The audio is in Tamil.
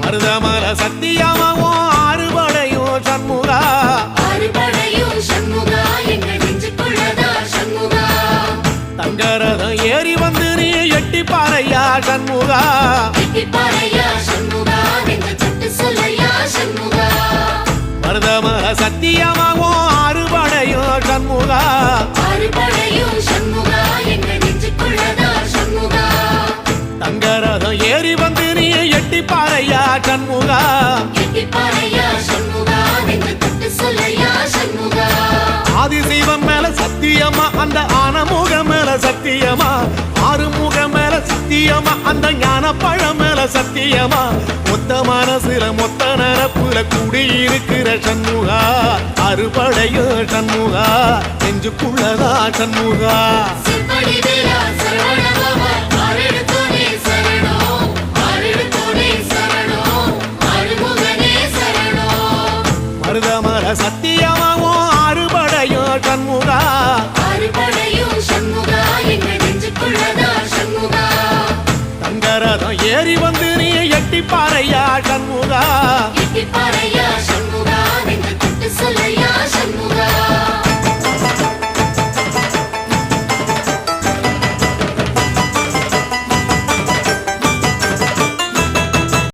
மருதமல சத்தியமாவும் ஆறுபடையும் சண்முகா ஆறுபடையும் சண்முகா எங்கள் நெஞ்சுக்குள்ளதா சண்முகா தங்கரதம் ஏறி வந்து நீ எட்டி பாறையா சண்முகா எட்டி பாறையா சண்முகா எங்க சட்டு சொல்லையா சண்முகா மருதமல சத்தியமாவும் ஆறுபடையும் சண்முகா ஆறுபடையும் சண்முகா எங்கள் நெஞ்சுக்குள்ளதா சண்முகா தங்கரதம் ஏறி வந்து நீ எட்டி பாறையா சண்முகா எட்டி பாறையா சண்முகா எங்க சட்டு சொல்லையா சண்முகா ஆதிசைவம் மேல சத்தியமா அந்த ஆனமுக மேல சத்தியமா ஆறுமுக மேல சத்தியமா அந்த ஞான பழம் மேல சத்தியமா மொத்த மனசுல மொத்த நரப்புல குடியிருக்கிற சண்முகா அறுபடையோ சண்முகா நெஞ்சுக்குள்ளதா சண்முகா சிற்படி வேலா சரவணபவா ஆரெடுத்தோனே சரணம் ஆரெடுத்தோனே சரணம் ஆறுமுகனே சரணம் மருதமல சத்தியமாவும் ஆறுபடையோ சண்முகா ஆறுபடையும் சண்முகா எங்கள் நெஞ்சுக்குள்ளதா சண்முகா தங்கரதம் ஏறி வந்து நீ எட்டி பாறையா சண்முகா எட்டி பாறையா சண்முகா எங்கள் சட்டு சொல்லையா